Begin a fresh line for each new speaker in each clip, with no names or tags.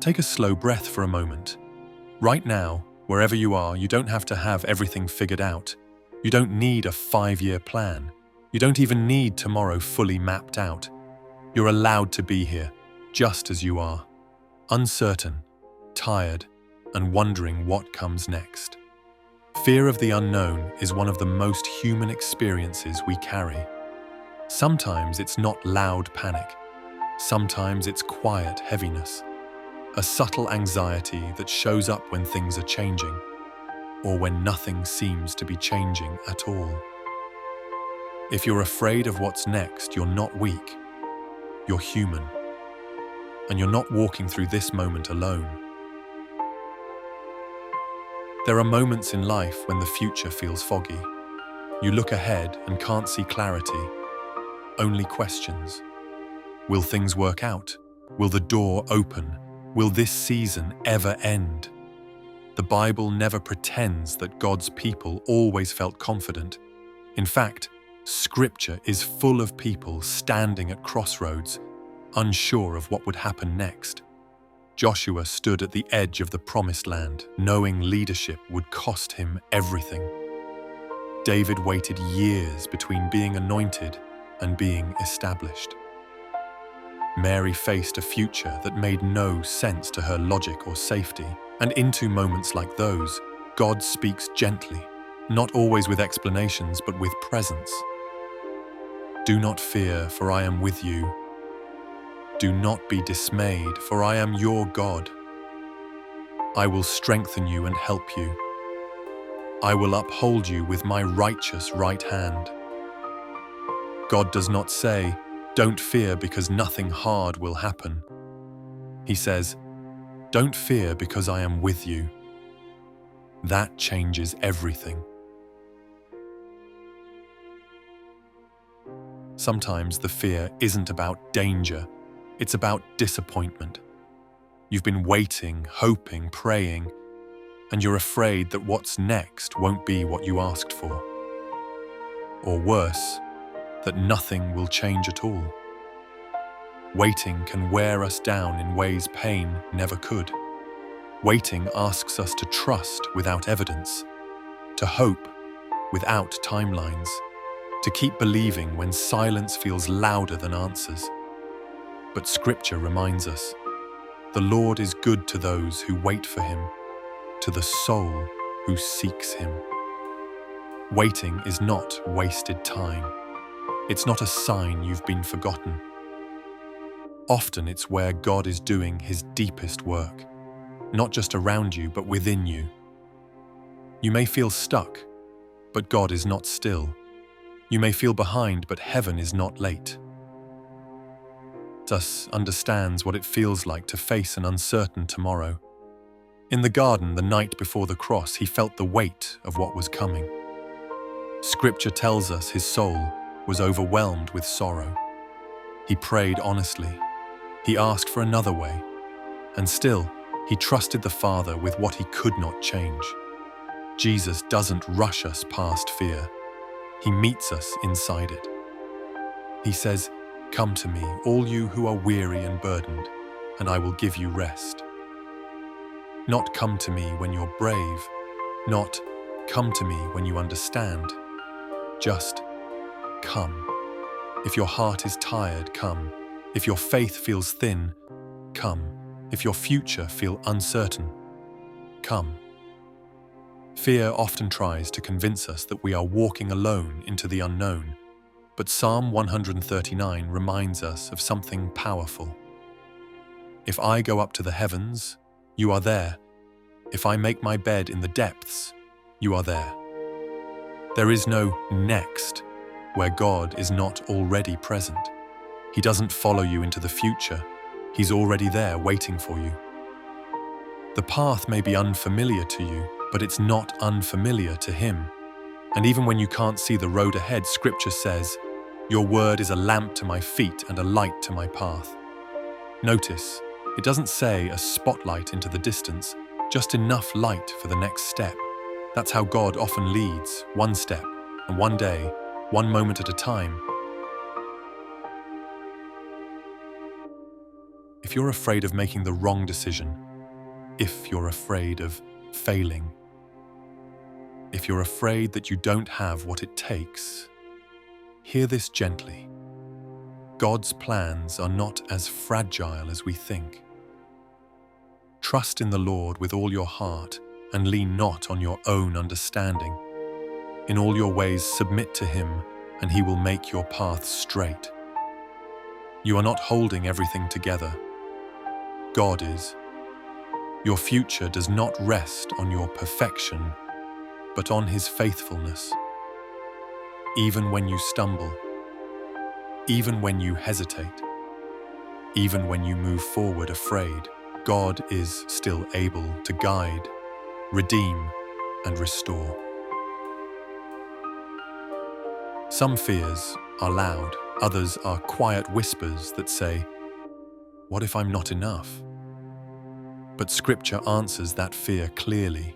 Take a slow breath for a moment. Right now, wherever you are, you don't have to have everything figured out. You don't need a 5-year plan. You don't even need tomorrow fully mapped out. You're allowed to be here, just as you are. Uncertain, tired, and wondering what comes next. Fear of the unknown is one of the most human experiences we carry. Sometimes it's not loud panic. Sometimes it's quiet heaviness. A subtle anxiety that shows up when things are changing, or when nothing seems to be changing at all. If you're afraid of what's next, you're not weak. You're human. And you're not walking through this moment alone. There are moments in life when the future feels foggy. You look ahead and can't see clarity, only questions. Will things work out? Will the door open? Will this season ever end? The Bible never pretends that God's people always felt confident. In fact, Scripture is full of people standing at crossroads, unsure of what would happen next. Joshua stood at the edge of the promised land, knowing leadership would cost him everything. David waited years between being anointed and being established. Mary faced a future that made no sense to her logic or safety, and into moments like those, God speaks gently, not always with explanations but with presence. Do not fear, for I am with you. Do not be dismayed, for I am your God. I will strengthen you and help you. I will uphold you with my righteous right hand. God does not say, "Don't fear because nothing hard will happen." He says, "Don't fear because I am with you." That changes everything. Sometimes the fear isn't about danger. It's about disappointment. You've been waiting, hoping, praying, and you're afraid that what's next won't be what you asked for. Or worse, that nothing will change at all. Waiting can wear us down in ways pain never could. Waiting asks us to trust without evidence, to hope without timelines, to keep believing when silence feels louder than answers. But Scripture reminds us, the Lord is good to those who wait for Him, to the soul who seeks Him. Waiting is not wasted time. It's not a sign you've been forgotten. Often it's where God is doing His deepest work, not just around you, but within you. You may feel stuck, but God is not still. You may feel behind, but heaven is not late. Jesus understands what it feels like to face an uncertain tomorrow. In the garden the night before the cross, He felt the weight of what was coming. Scripture tells us His soul was overwhelmed with sorrow. He prayed honestly. He asked for another way. And still, He trusted the Father with what He could not change. Jesus doesn't rush us past fear. He meets us inside it. He says, "Come to me, all you who are weary and burdened, and I will give you rest." Not come to me when you're brave, not come to me when you understand. Just come. If your heart is tired, come. If your faith feels thin, come. If your future feels uncertain, come. Fear often tries to convince us that we are walking alone into the unknown, but Psalm 139 reminds us of something powerful. If I go up to the heavens, you are there. If I make my bed in the depths, you are there. There is no next where God is not already present. He doesn't follow you into the future. He's already there waiting for you. The path may be unfamiliar to you, but it's not unfamiliar to Him. And even when you can't see the road ahead, Scripture says, "Your word is a lamp to my feet and a light to my path." Notice, it doesn't say a spotlight into the distance, just enough light for the next step. That's how God often leads, one step, and one day, one moment at a time. if you're afraid of making the wrong decision, if you're afraid of failing, if you're afraid that you don't have what it takes, hear this gently. God's plans are not as fragile as we think. Trust in the Lord with all your heart and lean not on your own understanding. In all your ways submit to Him, and He will make your paths straight. You are not holding everything together. God is. Your future does not rest on your perfection, but on His faithfulness. Even when you stumble, even when you hesitate, even when you move forward afraid, God is still able to guide, redeem, and restore. Some fears are loud, others are quiet whispers that say, "What if I'm not enough?" But Scripture answers that fear clearly.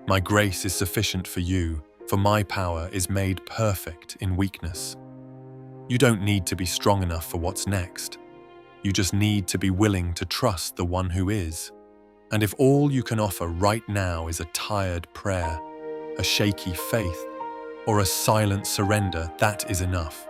My grace is sufficient for you, for my power is made perfect in weakness. You don't need to be strong enough for what's next. You just need to be willing to trust the one who is. And if all you can offer right now is a tired prayer, a shaky faith, or a silent surrender, that is enough.